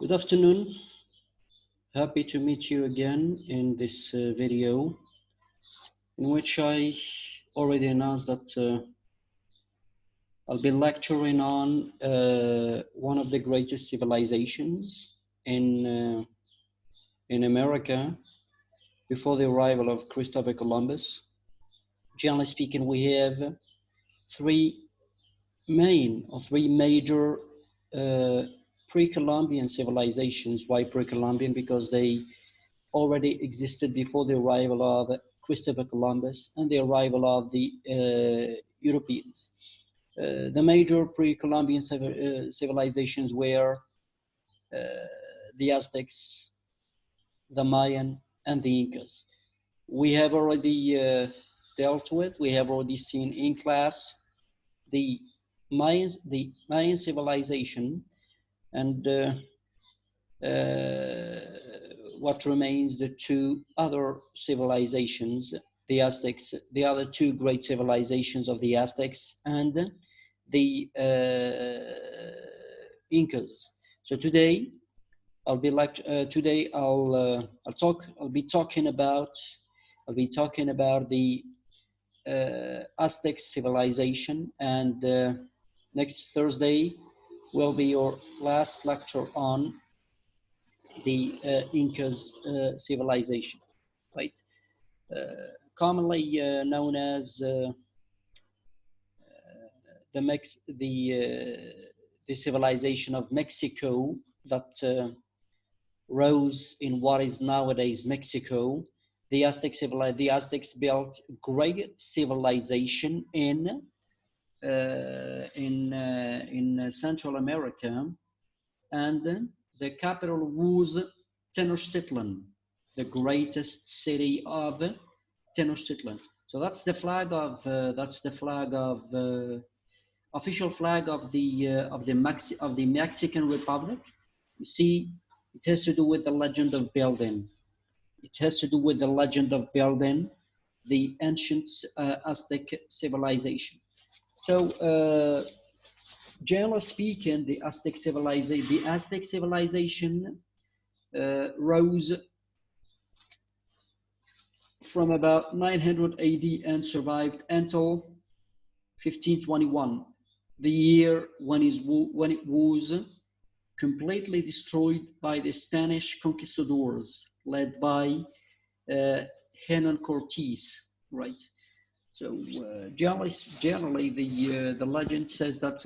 Good afternoon. Happy to meet you again in this video, in which I already announced that I'll be lecturing on one of the greatest civilizations in America before the arrival of Christopher Columbus. Generally speaking, we have three major pre-Columbian civilizations. Why pre-Columbian? Because they already existed before the arrival of Christopher Columbus and the arrival of the Europeans. The major pre-Columbian civilizations were the Aztecs, the Mayan, and the Incas. We have already dealt with, we have already seen in class the Mayan civilization and what remains the two other civilizations, the Aztecs, the other two great civilizations of the Aztecs and the Incas. So today I'll be talking about the Aztec civilization, and next Thursday will be your last lecture on the Incas civilization, right? Commonly known as the civilization of Mexico that rose in what is nowadays Mexico. The Aztecs built great civilization in Central America, and the capital was Tenochtitlan, the greatest city of Tenochtitlan. So that's the flag of official flag of the Mexican Republic. You see, it has to do with the legend of building. It has to do with the legend of building the ancient Aztec civilization. So, generally speaking, the Aztec civilization rose from about 900 AD and survived until 1521, the year when it was completely destroyed by the Spanish conquistadors led by Hernan Cortés, right? So generally, the legend says that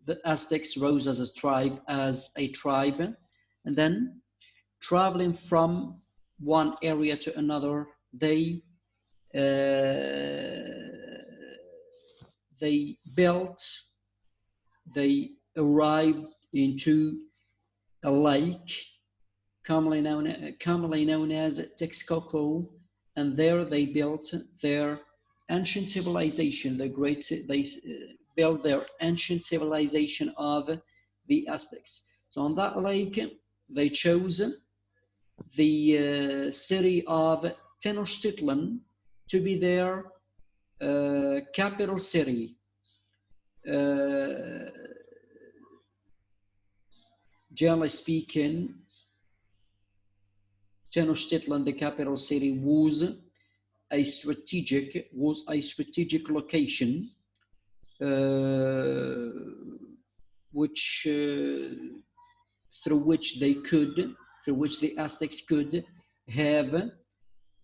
the Aztecs rose as a tribe, and then traveling from one area to another, they arrived into a lake commonly known as Texcoco, and there they built their ancient civilization. They built their ancient civilization of the Aztecs. So on that lake, they chose the city of Tenochtitlan to be their capital city. Generally speaking, Tenochtitlan, the capital city, was a strategic location, through which the Aztecs could have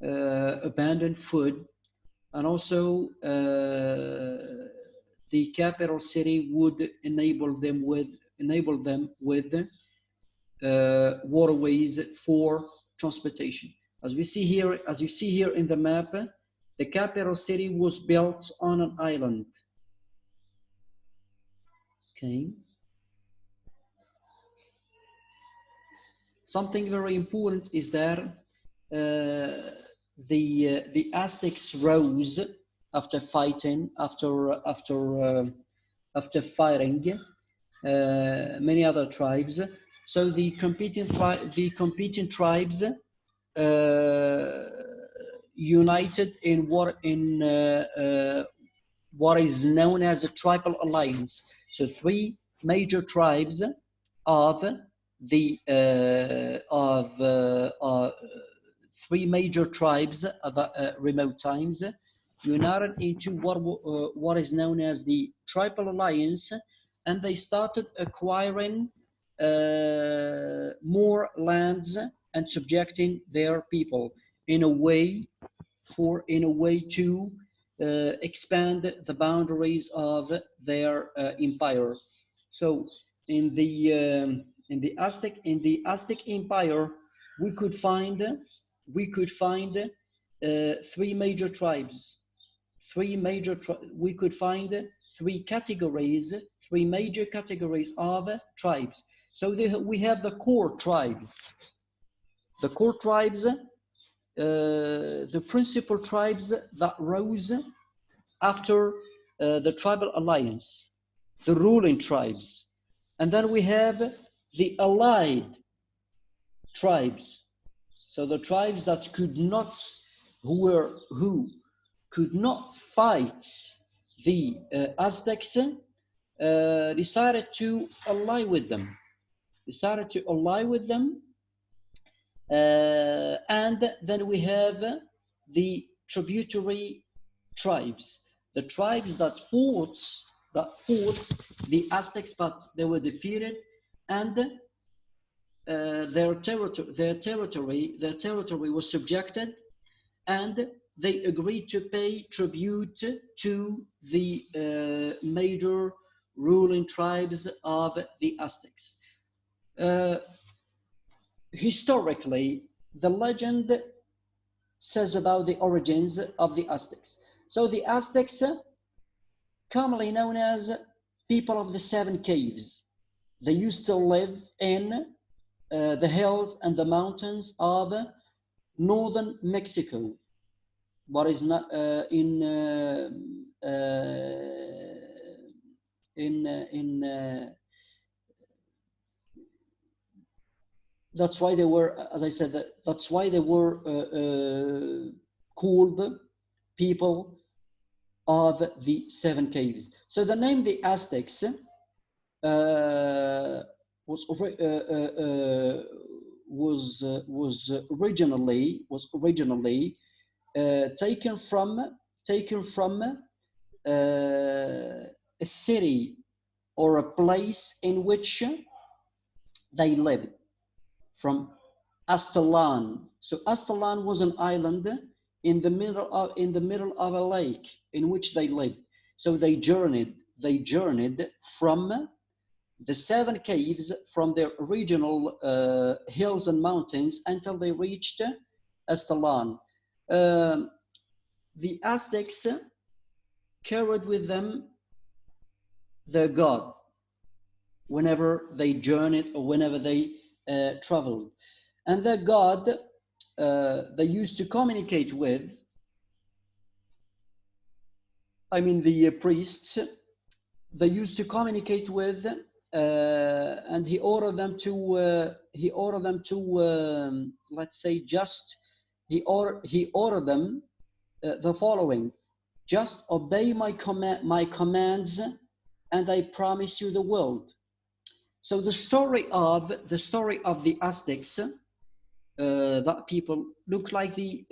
abundant food, and also the capital city would enable them with waterways for transportation. As you see here in the map, the capital city was built on an island. Okay. Something very important is that the Aztecs rose after fighting many other tribes. So the competing tribes united in what is known as a tribal alliance. So three major tribes of the three major tribes at the remote times, united into what is known as the Tribal Alliance, and they started acquiring more lands and subjecting their people in a way to expand the boundaries of their empire. So in the Aztec Empire, we could find three major tribes. We could find three major categories of tribes. So we have the core tribes. The core tribes, the principal tribes that rose after the Tribal Alliance, the ruling tribes. And then we have the allied tribes. So the tribes that who could not fight the Aztecs, decided to ally with them. And then we have the tributary tribes, the tribes that fought the Aztecs, but they were defeated, and their territory was subjected, and they agreed to pay tribute to the major ruling tribes of the Aztecs. Historically, the legend says about the origins of the Aztecs. So the Aztecs, commonly known as people of the seven caves, they used to live in the hills and the mountains of northern Mexico, what is not that's why they were, as I said, that's why they were called people of the seven caves. So the name the Aztecs was originally taken from a city or a place in which they lived, from Aztlan. So Aztlan was an island in the middle of a lake in which they lived. So they journeyed from the seven caves, from their original hills and mountains, until they reached Aztlan. The Aztecs carried with them their god whenever they journeyed or whenever they traveled. And their god they used to communicate with, I mean the priests, they used to communicate with, and he ordered them to let's say, he ordered them the following: just obey my commands, and I promise you the world. So the story of the Aztecs, that people look like the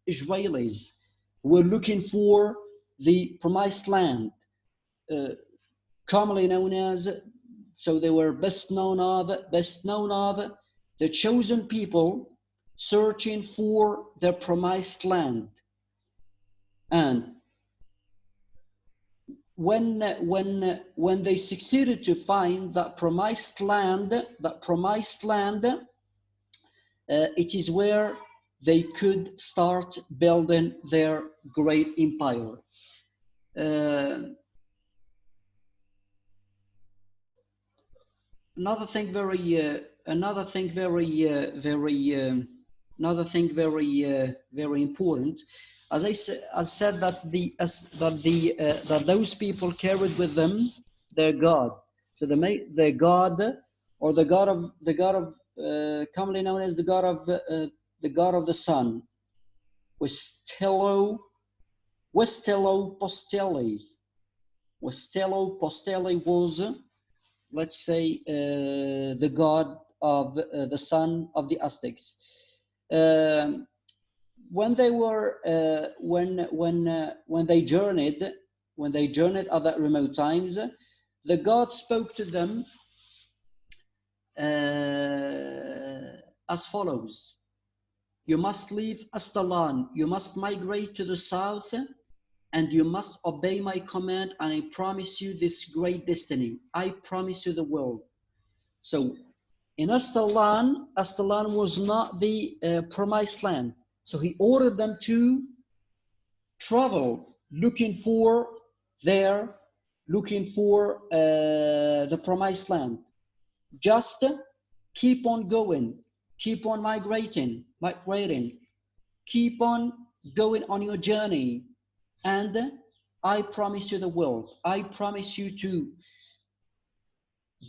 Israelis who were looking for the promised land, commonly known as, so they were best known of the chosen people searching for their promised land. And when they succeeded to find that promised land, it is where they could start building their great empire. Another thing very important, as I said, that those people carried with them their god. So their god, or the god of commonly known as the god of the sun, was Telo Westello Postelli. Westello Postelli was, let's say, the god of the son of the Aztecs. When they were when they journeyed at that remote times, the god spoke to them as follows: you must leave Astalan, you must migrate to the south, and you must obey my command, and I promise you this great destiny. I promise you the world. So in Astalan was not the promised land. So he ordered them to travel looking for the promised land. Just keep on going, keep on migrating, keep on going on your journey, and I promise you the world. I promise you to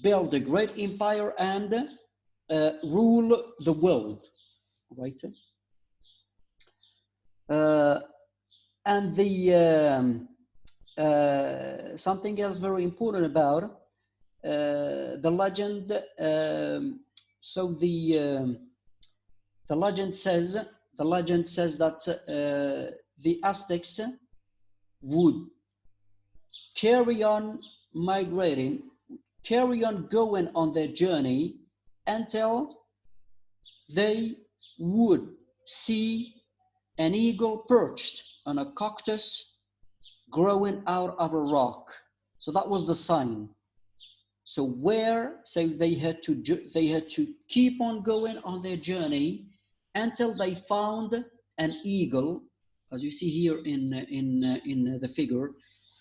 build a great empire and rule the world, right? And the something else very important about the legend. So the legend says that the Aztecs would carry on migrating, carry on going on their journey until they would see an eagle perched on a cactus growing out of a rock. So that was the sign. So they had to keep on going on their journey until they found an eagle, as you see here in the figure,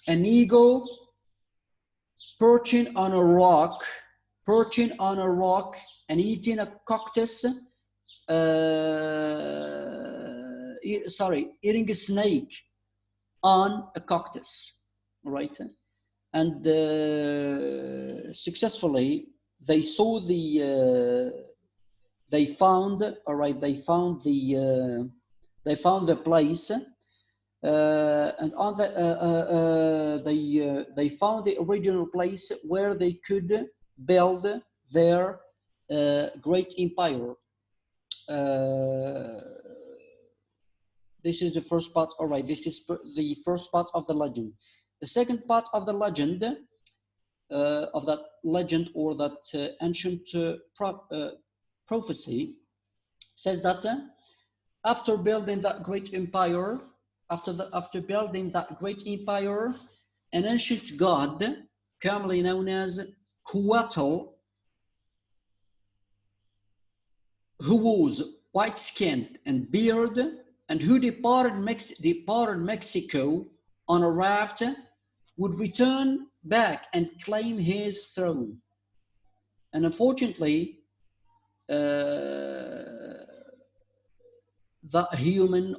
an eagle perching on a rock and eating a cactus. Eating a snake on a cactus, right? And successfully they saw they found the place, and on they found the original place where they could build their great empire. This is the first part. All right, this is the first part of the legend. The second part of the legend, of that legend or that ancient prophecy, says that after building that great empire, an ancient god, commonly known as Quetzal, who was white-skinned and bearded, and who departed Mexico on a raft, would return back and claim his throne. And unfortunately, that human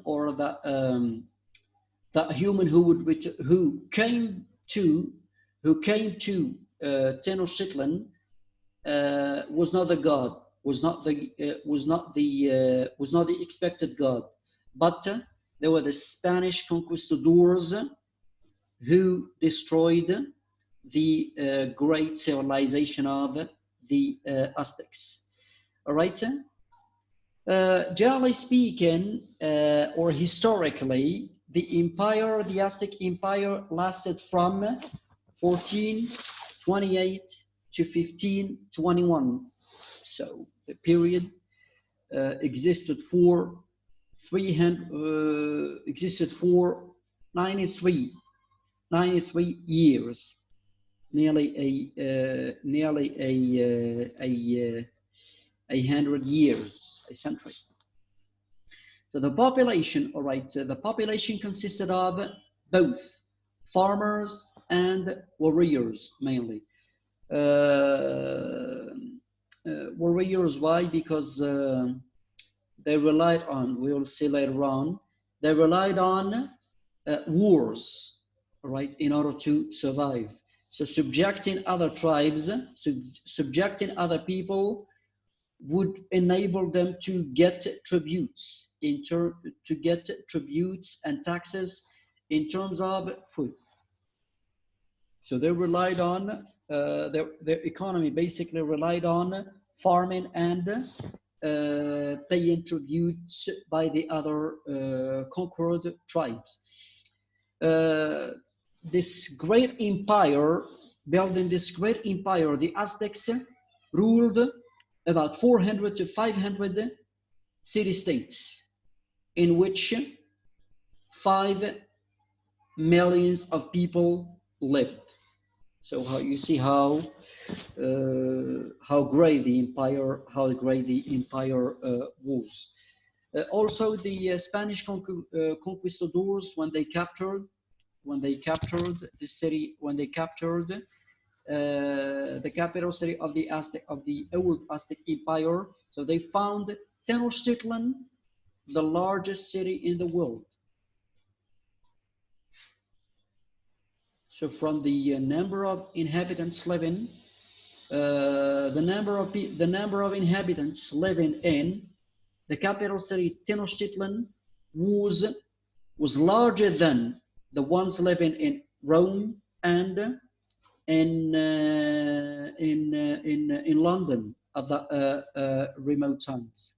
who came to Tenochtitlan was not the god, was not the expected god, but there were the Spanish conquistadors who destroyed the great civilization of the Aztecs. All right. Generally speaking, or historically, the Aztec Empire lasted from 1428 to 1521. So the period existed for 93 years, nearly 100 years, a century. So the population, all right, the population consisted of both farmers and warriors mainly. Warriors, why? Because they relied on, we will see later on, they relied on wars, right, in order to survive. So subjecting other tribes, subjecting other people would enable them to get tributes and taxes in terms of food. So they relied on, their economy basically relied on farming, and paying tributes by the other conquered tribes. This great empire, building this great empire, the Aztecs ruled about 400 to 500 city-states, in which 5 millions of people lived. So how you see how great the empire was. Also, the Spanish conquistadors, when they captured the city, when they captured the capital city of the old Aztec Empire, so they found Tenochtitlan, the largest city in the world. So from the number of inhabitants living, the number of inhabitants living in the capital city Tenochtitlan was larger than the ones living in Rome and in London at the remote times.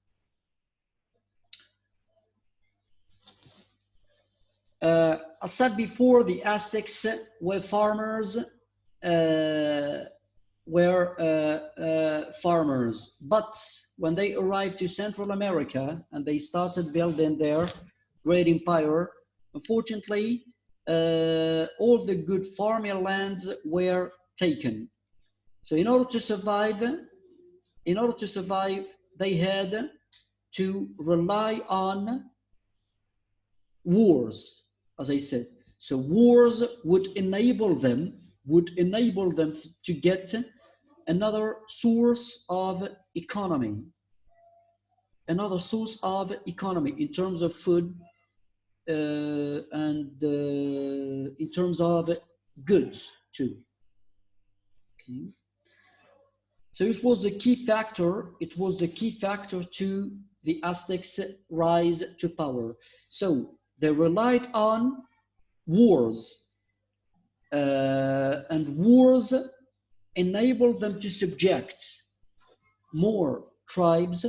I said before, the Aztecs were farmers, but when they arrived to Central America and they started building their great empire, unfortunately, all the good farming lands were taken. So in order to survive, they had to rely on wars, as I said. So wars would enable them to get another source of economy in terms of food, and in terms of goods too. Okay. So it was the key factor. It was the key factor to the Aztecs' rise to power. So they relied on wars, and wars enabled them to subject more tribes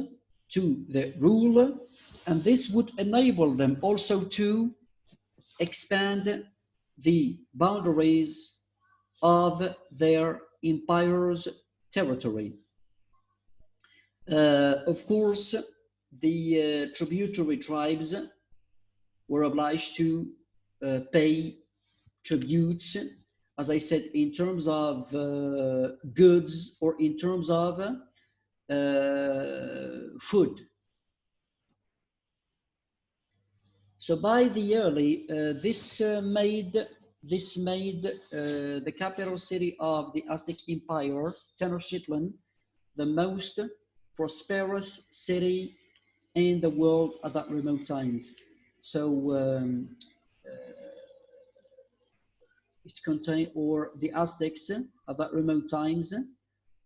to the rule, and this would enable them also to expand the boundaries of their empire's territory. Of course, the tributary tribes were obliged to pay tributes, as I said, in terms of goods or in terms of food. So by the early, this made the capital city of the Aztec Empire, Tenochtitlan, the most prosperous city in the world at that remote times. So it contained, or the Aztecs at that remote times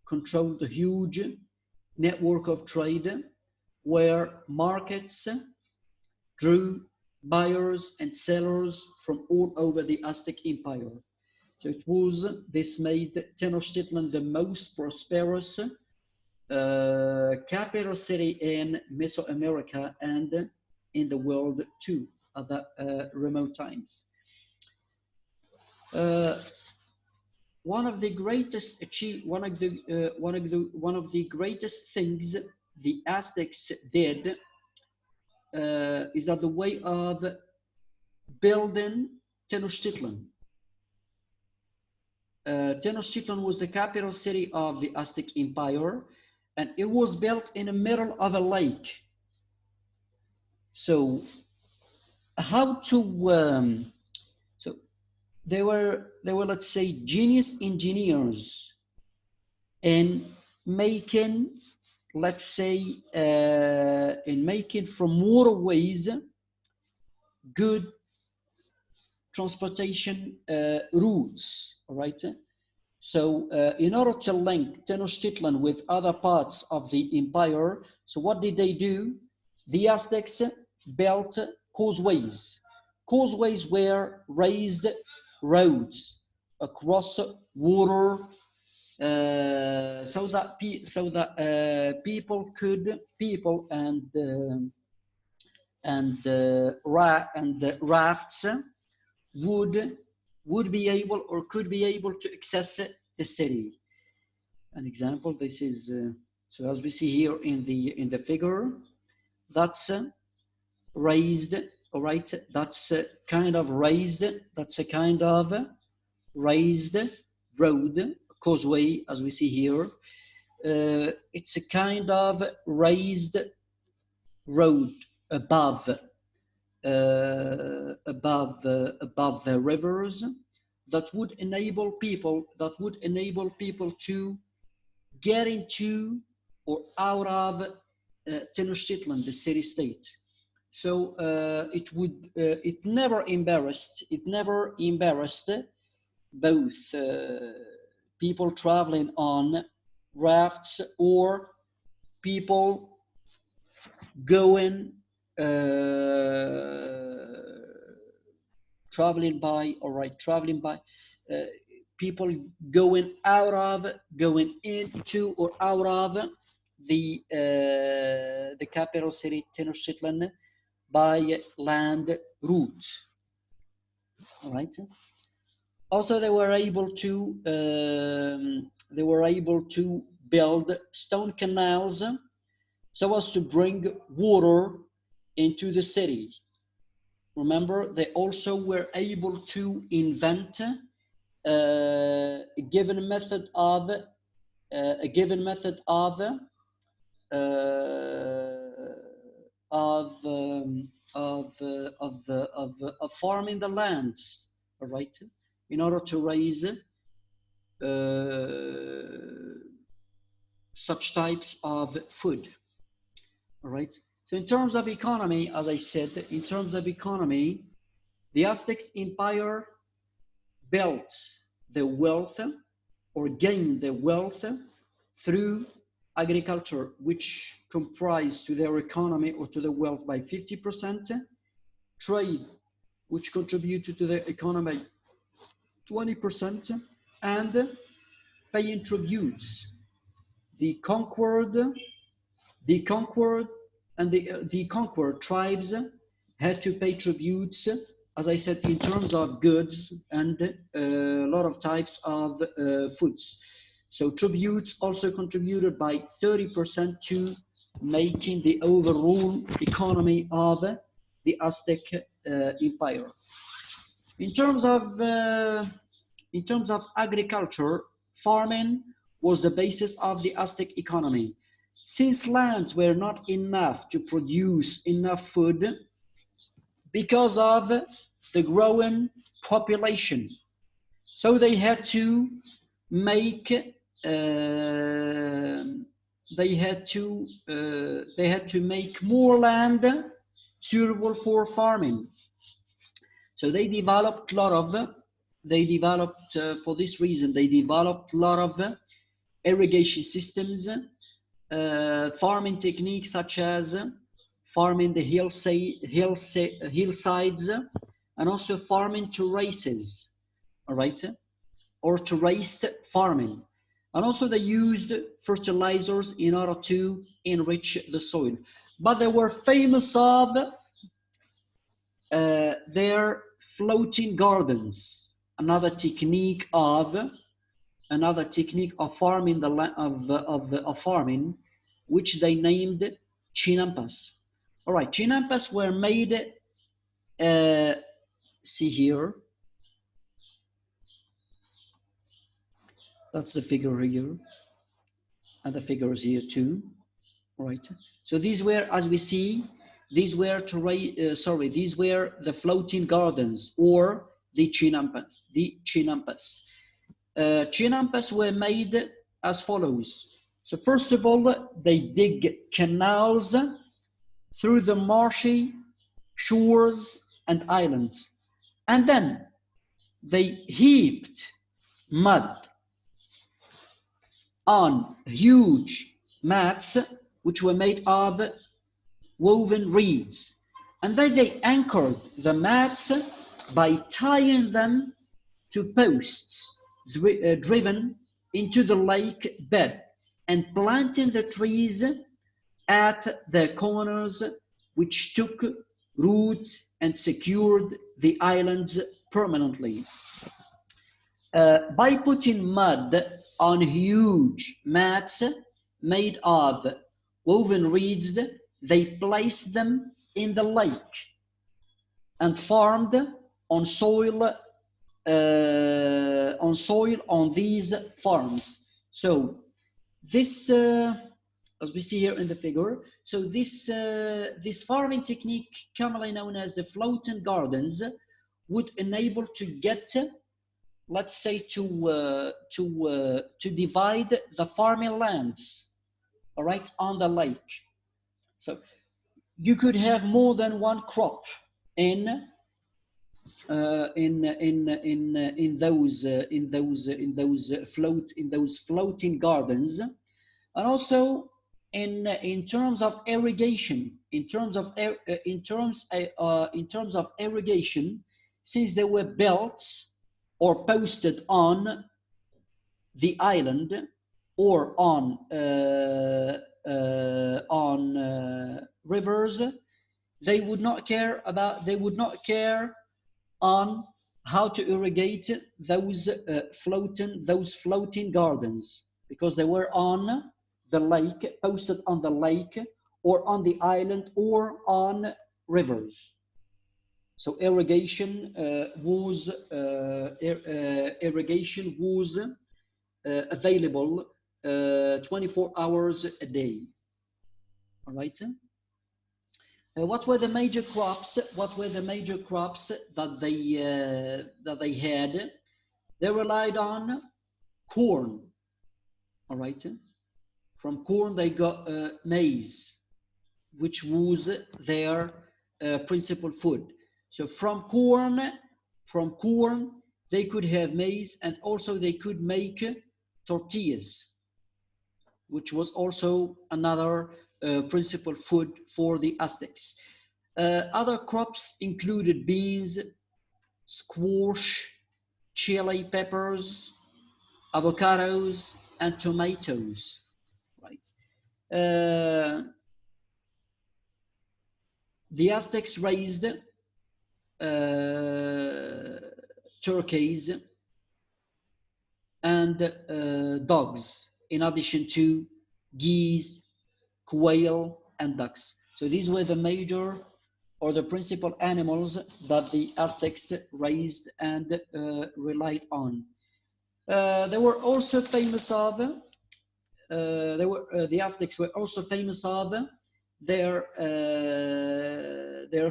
controlled a huge network of trade, where markets drew buyers and sellers from all over the Aztec Empire. So this made Tenochtitlan the most prosperous capital city in Mesoamerica and in the world too at that remote times. One of the greatest things the Aztecs did is that the way of building Tenochtitlan. Tenochtitlan was the capital city of the Aztec Empire, and it was built in the middle of a lake. So how to so they were, let's say, genius engineers in making, let's say, in making from waterways good transportation routes, all right? So in order to link Tenochtitlan with other parts of the empire, so what did they do? The Aztecs built causeways Causeways were raised roads across water, so that people and rafts would be able or could be able to access the city. An example, this is so as we see here in the figure, that's raised, all right, that's kind of raised, that's a kind of raised road, causeway, as we see here. It's a kind of raised road above the rivers that would enable people to get into or out of Tenochtitlan, the city state. So it never embarrassed both people traveling on rafts or people going traveling by people going into or out of the capital city Tenochtitlan by land route. All right. Also, they were able to build stone canals so as to bring water into the city. Remember, they also were able to invent a given method of farming the lands, all right, in order to raise such types of food. All right. So in terms of economy, as I said, in terms of economy, the Aztec Empire built the wealth or gained the wealth through agriculture, which comprised to their economy or to the wealth by 50%, trade, which contributed to the economy 20%, and paying tributes. The conquered tribes had to pay tributes, as I said, in terms of goods and a lot of types of foods. So tributes also contributed by 30% to making the overall economy of the Aztec Empire. In terms of agriculture, farming was the basis of the Aztec economy. Since lands were not enough to produce enough food because of the growing population, so they had to make more land suitable for farming. So they developed for this reason, they developed a lot of irrigation systems, farming techniques such as farming the hillsides, and also farming terraces, all right, or terraced farming. And also they used fertilizers in order to enrich the soil. But they were famous of their floating gardens, another technique of farming farming, which they named chinampas. All right, chinampas were made. See here. That's the figure here, and the figures here too. All right. So these were, as we see, these were the floating gardens or the chinampas. Chinampas were made as follows. So first of all, they dig canals through the marshy shores and islands, and then they heaped mud on huge mats which were made of woven reeds. And then they anchored the mats by tying them to posts driven into the lake bed and planting the trees at the corners, which took root and secured the islands permanently. By putting mud on huge mats made of woven reeds, they placed them in the lake and farmed on soil on these farms. So this, as we see here in the figure, so this farming technique, commonly known as the floating gardens, would enable to get, let's say, to divide the farming lands, all right, on the lake. So you could have more than one crop in those floating gardens, and also in terms of irrigation, in terms of irrigation, since they were built or posted on the island or on rivers, they would not care on how to irrigate those floating gardens, because they were on the lake, posted on the lake or on the island or on rivers. So irrigation was available 24 hours a day. All right. What were the major crops? What were the major crops that they had? They relied on corn. All right. From corn they got maize, which was their principal food. So from corn they could have maize, and also they could make tortillas, which was also another principal food for the Aztecs. Other crops included beans, squash, chili peppers, avocados, and tomatoes. Right. The Aztecs raised turkeys and dogs, in addition to geese, quail, and ducks. So these were the major or the principal animals that the Aztecs raised and relied on. They were also famous of, the Aztecs were also famous of their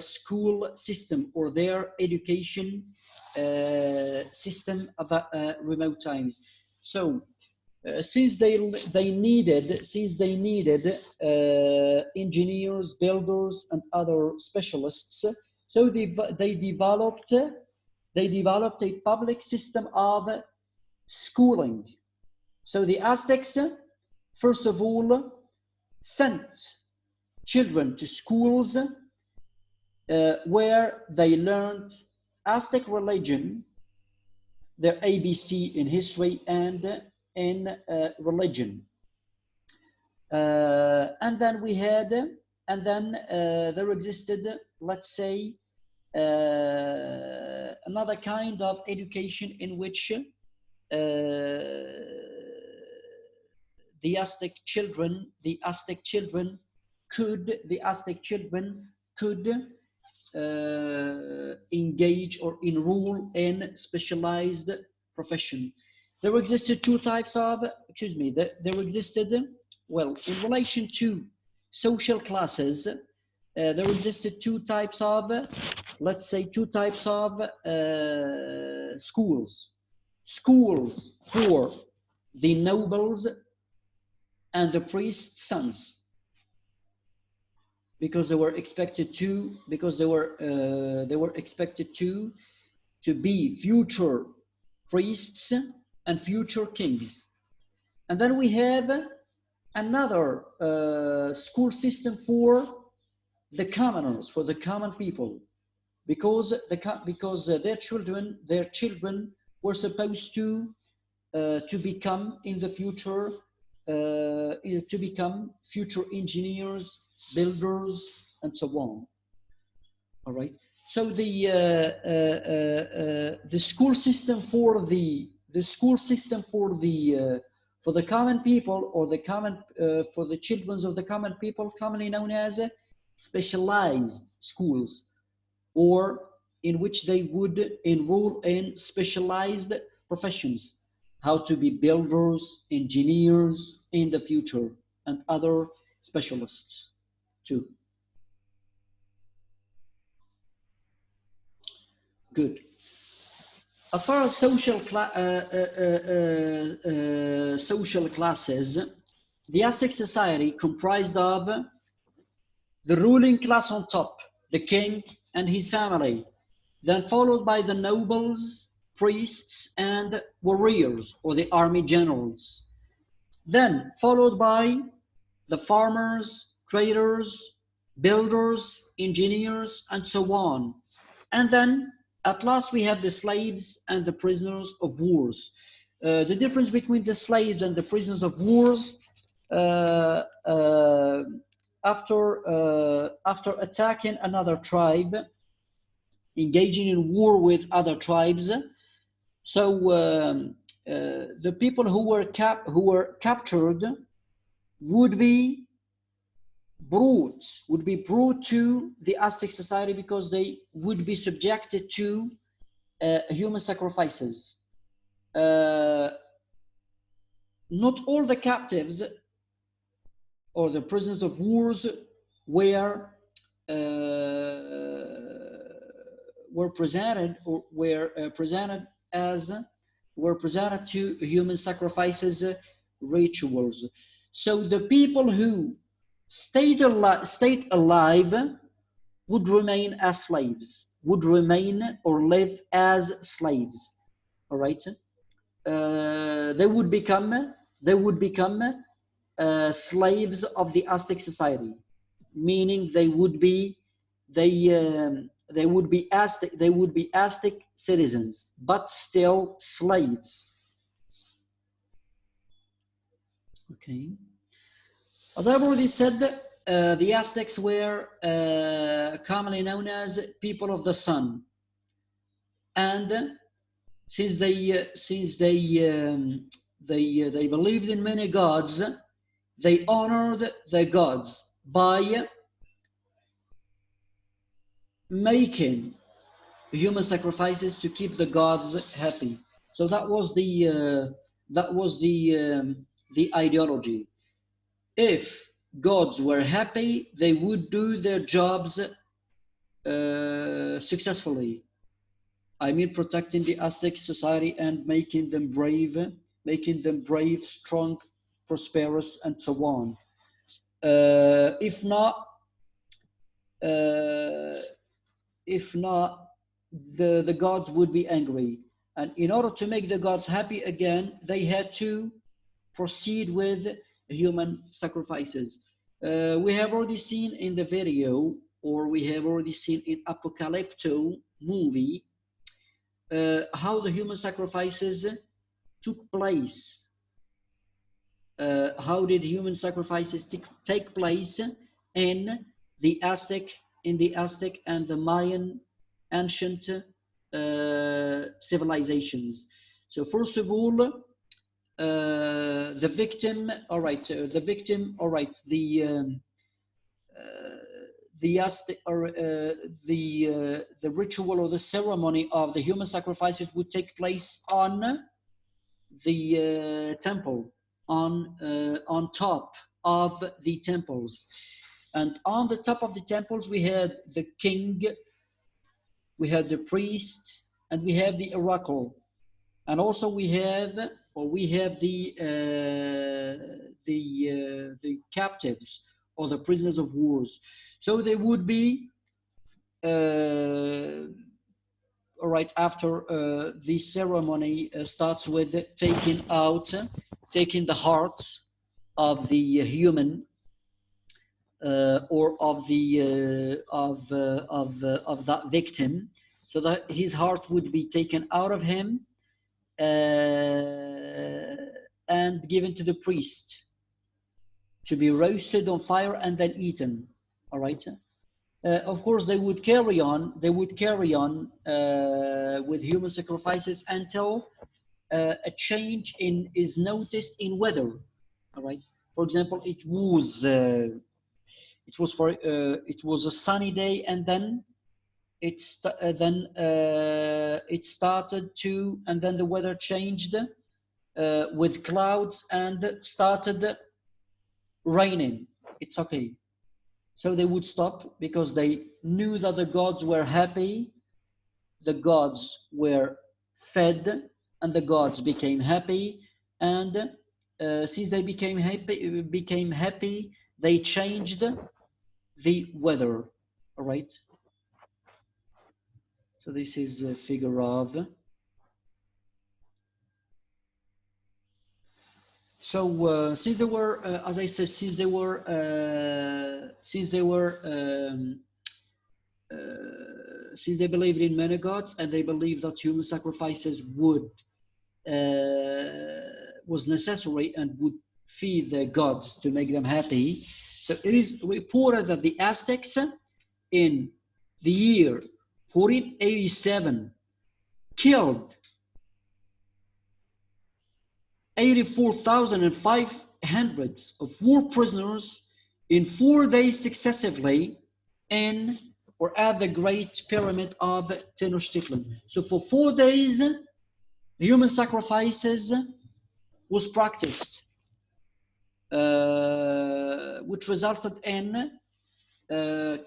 school system or their education system of remote times. So since they needed engineers, builders, and other specialists, so they developed a public system of schooling. So the Aztecs, first of all, sent children to schools where they learned Aztec religion, their ABC in history and in religion. And then there existed, let's say, another kind of education in which the Aztec children could engage or enroll in specialized profession. There existed two types of, there existed, well, in relation to social classes, there existed two types of, let's say, schools. Schools for the nobles and the priest's sons, because they were expected to, be future priests and future kings. And then we have another school system for the commoners, for the common people, because their children were supposed to become in the future, to become future engineers, builders, and so on. All right. So the school system for for the common people, or the common for the children of the common people, commonly known as specialized schools, or in which they would enroll in specialized professions, how to be builders, engineers in the future, and other specialists too. Good. As far as social classes, the Aztec society comprised of the ruling class on top, the king and his family, then followed by the nobles, priests, and warriors, or the army generals, then followed by the farmers, traders, builders, engineers, and so on. And then at last we have the slaves and the prisoners of wars. The difference between the slaves and the prisoners of wars, after attacking another tribe, engaging in war with other tribes, so the people who were captured would be brought to the Aztec society, because they would be subjected to human sacrifices. Not all the captives or the prisoners of wars were presented to human sacrifices rituals. So the people who stayed alive would remain as slaves, would remain or live as slaves. All right. They would become slaves of the Aztec society, meaning they would be Aztec citizens, but still slaves. Okay. As I've already said, the Aztecs were commonly known as people of the sun, and since they believed in many gods, they honored the gods by making human sacrifices to keep the gods happy. So that was the ideology. If gods were happy, they would do their jobs successfully. I mean, protecting the Aztec society and making them brave, strong, prosperous, and so on. If not, the gods would be angry. And in order to make the gods happy again, they had to proceed with human sacrifices. We have already seen in the video, or we have already seen in Apocalypto movie, how the human sacrifices took place. How did human sacrifices take place in the Aztec and the Mayan ancient civilizations? So first of all, the victim, all right, the Aztec, or the ritual or the ceremony of the human sacrifices would take place on the temple, on top of the temples. And on the top of the temples, we had the king, we had the priest, and we have the oracle. And also we have the captives, or the prisoners of wars. So they would be, all right, after the ceremony starts with taking the heart of the human, or of the of that victim, so that his heart would be taken out of him and given to the priest to be roasted on fire and then eaten. All right. Of course, they would carry on. They would carry on with human sacrifices until a change is noticed in weather. All right. For example, it was a sunny day, and then it started to, and then the weather changed with clouds and started raining. It's okay. So they would stop because they knew that the gods were happy, the gods were fed, and the gods became happy. And since they became happy, they changed the weather. All right. So this is a figure of. So since they were, as I said, since they were since they believed in many gods, and they believed that human sacrifices was necessary and would feed the gods to make them happy. So it is reported that the Aztecs in the year 1487 killed 84,500 of war prisoners in 4 days successively in or at the Great Pyramid of Tenochtitlan. So for 4 days, human sacrifices was practiced, which resulted in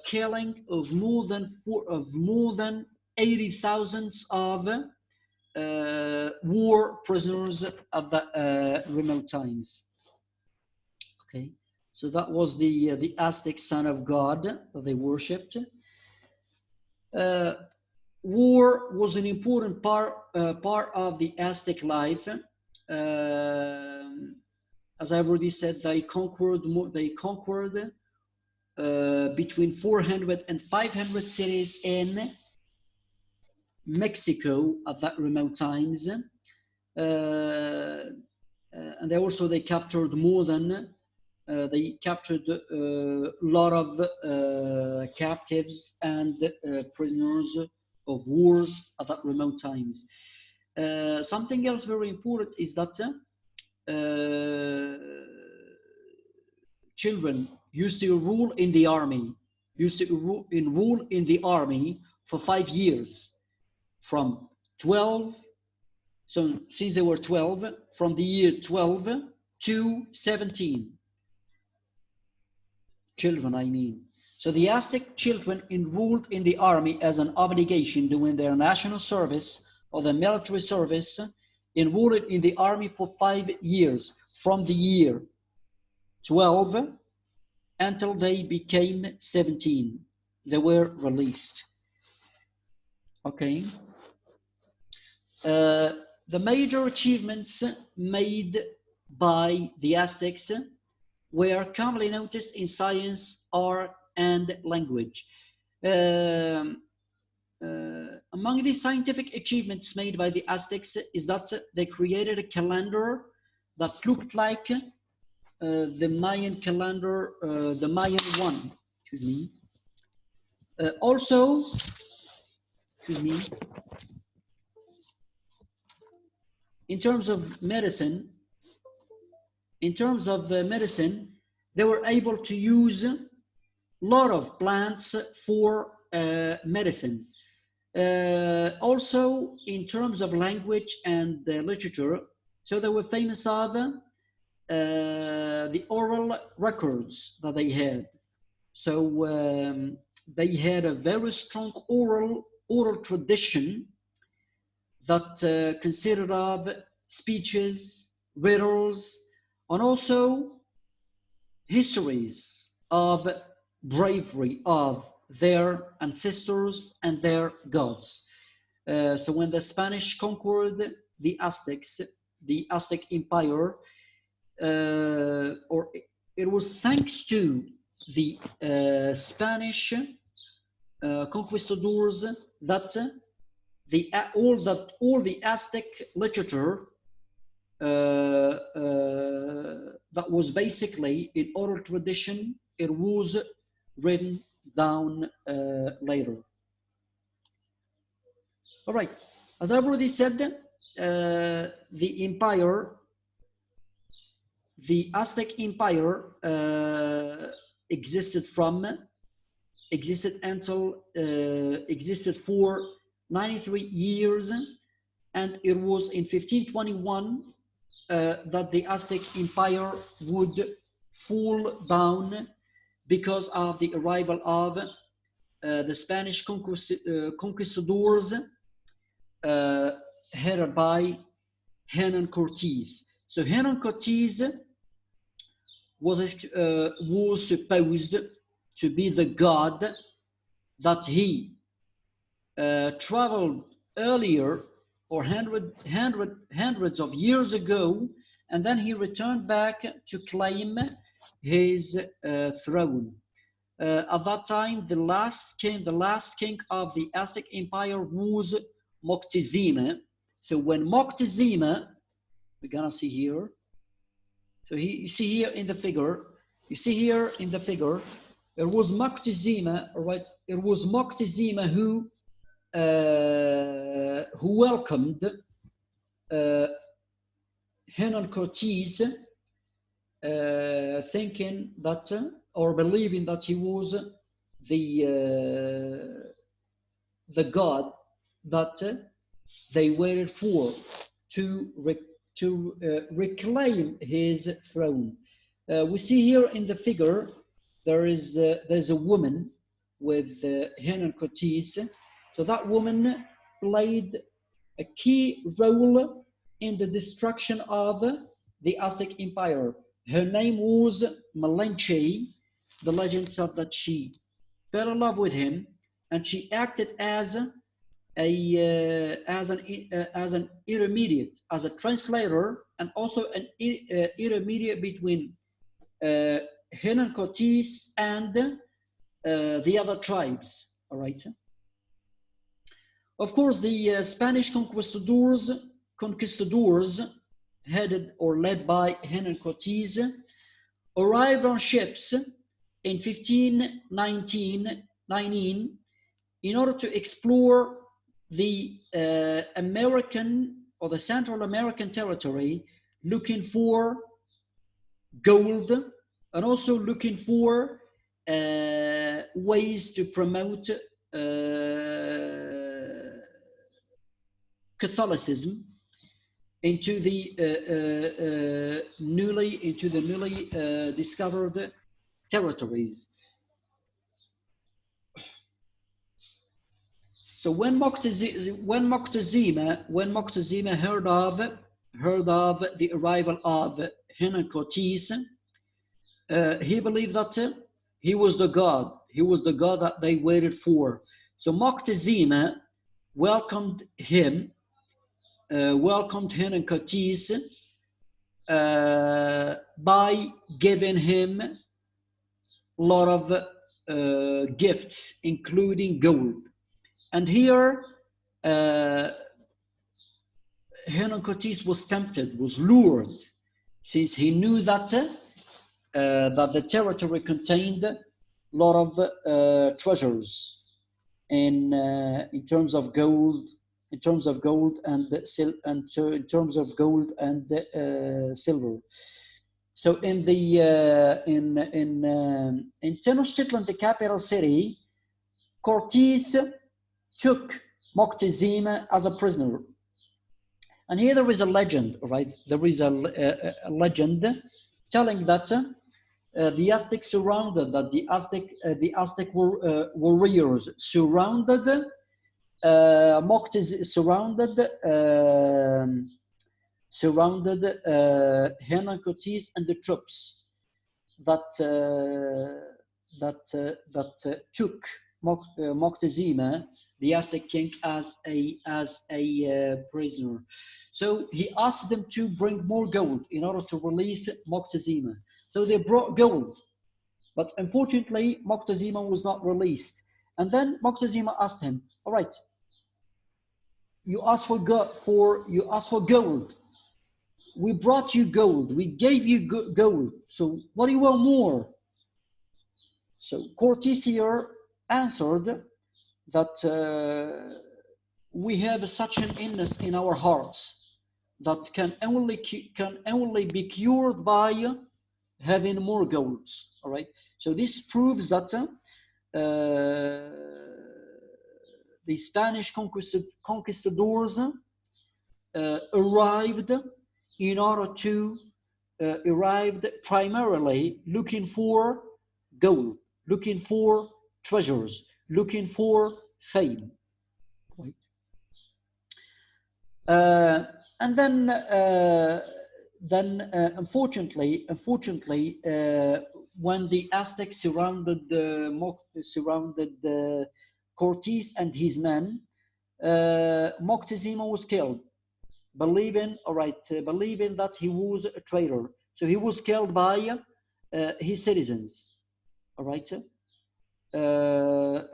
killing of more than 80,000 of war prisoners at the remote times. Okay, so that was the Aztec son of God that they worshipped. War was an important part of the Aztec life. As I've already said, they conquered between 400 and 500 cities in Mexico at that remote times, and they captured more than they captured a lot of captives and prisoners of wars at that remote times. Something else very important is that children used to rule in the army, for 5 years, from 12. So since they were 12, from the year 12 to 17. Children, I mean. So the Aztec children enrolled in the army as an obligation during their national service or the military service, enrolled in the army for 5 years, from the year 12 until they became 17. They were released. Okay. The major achievements made by the Aztecs were commonly noticed in science, art, and language. Among the scientific achievements made by the Aztecs is that they created a calendar that looked like the Mayan calendar, the Mayan one. Excuse me. Also, excuse me. In terms of medicine, they were able to use a lot of plants for medicine. Also, in terms of language and literature, so they were famous of the oral records that they had. So they had a very strong oral tradition that consisted of speeches, riddles, and also histories of bravery of their ancestors and their gods. So when the Spanish conquered the Aztecs, the Aztec Empire, it was thanks to the Spanish conquistadors that all the Aztec literature that was basically in oral tradition, it was written down later. All right, as I've already said, the empire, the Aztec Empire existed for 93 years, and it was in 1521 that the Aztec Empire would fall down because of the arrival of the Spanish conquistadors headed by Hernan Cortés. So Hernan Cortés was supposed to be the god that he traveled earlier or hundreds of years ago, and then he returned back to claim his throne. At that time, the last king of the Aztec Empire was Moctezuma. So when Moctezuma, we're gonna see here. So you see here in the figure. You see here in the figure. It was Moctezuma, right? It was Moctezuma who welcomed Hernan Cortés, thinking that or believing that he was the god that they waited for to reclaim his throne. We see here in the figure there's a woman with Hernan Cortés. So that woman played a key role in the destruction of the Aztec Empire. Her name was Malinche. The legend said that she fell in love with him, and she acted as an intermediate, as a translator, and also an intermediate between Hernan Cortés and the other tribes. All right. Of course, the Spanish conquistadors headed or led by Hernan Cortés arrived on ships in 1519 in order to explore the American or the Central American territory, looking for gold and also looking for ways to promote Catholicism into the newly discovered territories. So when Moctezuma heard of the arrival of Hernan Cortés, he believed that he was the god. He was the god that they waited for. So Moctezuma welcomed him, welcomed Hernan Cortés by giving him a lot of gifts, including gold. And here, Hernan Cortés was tempted, was lured, since he knew that that the territory contained a lot of treasures in terms of gold, in terms of gold and silver. So in Tenochtitlan, the capital city, Cortés took Moctezuma as a prisoner. And here there is a legend, right? There is a legend telling that the Aztec surrounded, that the Aztec warriors surrounded surrounded Hernan Cortés and the troops that took Moctezuma, the Aztec king, as a prisoner. So he asked them to bring more gold in order to release Moctezuma. So they brought gold, But unfortunately, Moctezuma was not released. And then Moctezuma asked him, all right, you asked for gold. We brought you gold. We gave you gold. So what do you want more? So Cortés here answered that we have such an illness in our hearts that can only be cured by having more golds. All right. So this proves that the Spanish conquistadors arrived in order to arrived primarily looking for gold, looking for treasures, looking for fame. Right? And then unfortunately, when the Aztecs surrounded Cortés and his men, Moctezuma was killed, believing that he was a traitor. So he was killed by his citizens. All right.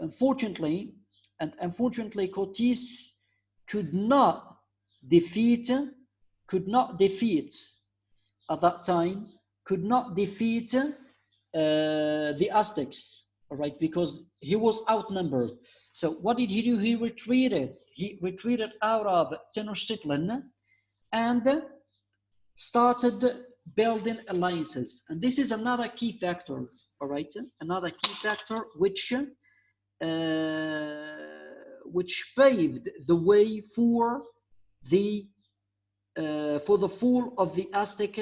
Unfortunately, Cortés could not defeat at that time, the Aztecs, all right, because he was outnumbered. So what did he do? He retreated out of Tenochtitlan and started building alliances. And this is another key factor, all right, another key factor which paved the way for the fall of the Aztec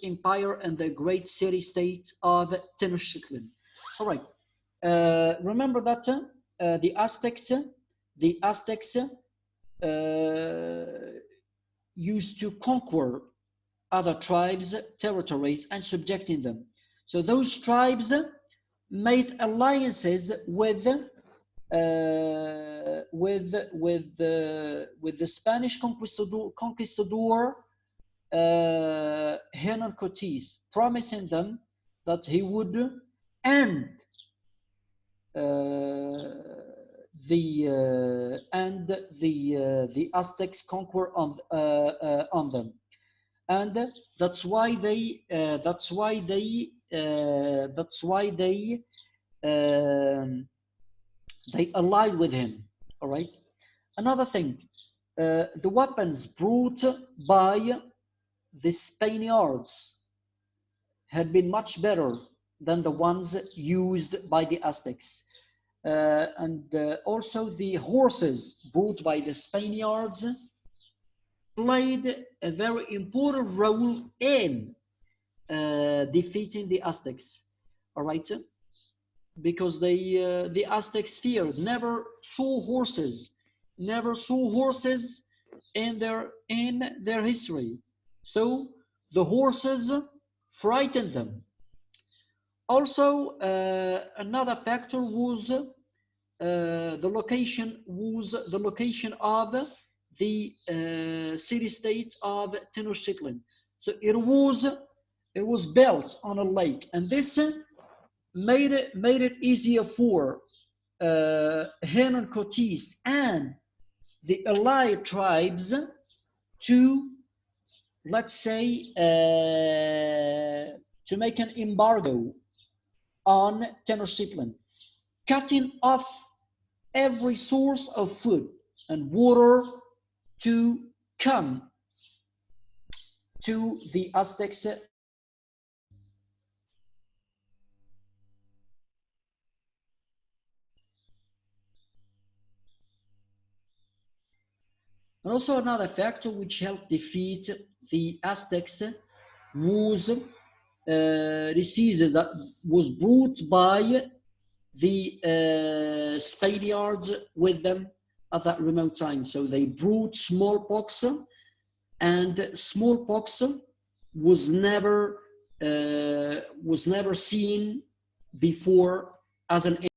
Empire and the great city-state of Tenochtitlan. All right. Remember that the Aztecs used to conquer other tribes' territories and subjecting them. So those tribes made alliances with the Spanish conquistador Hernan Cortés, promising them that he would end the Aztecs' conquer on them, and that's why they allied with him. All right. Another thing, the weapons brought by the Spaniards had been much better than the ones used by the Aztecs. And also the horses brought by the Spaniards played a very important role in defeating the Aztecs. All right. Because the Aztecs feared, never saw horses in their history. So the horses frightened them. Also, another factor was the location of the city-state of Tenochtitlan. So it was built on a lake, and this made it easier for Hernan Cortés and the allied tribes to, let's say, to make an embargo on Tenochtitlan, cutting off every source of food and water to come to the Aztecs. And also another factor which helped defeat the Aztecs was diseases that was brought by the Spaniards with them at that remote time. So they brought smallpox, and smallpox was never seen before as an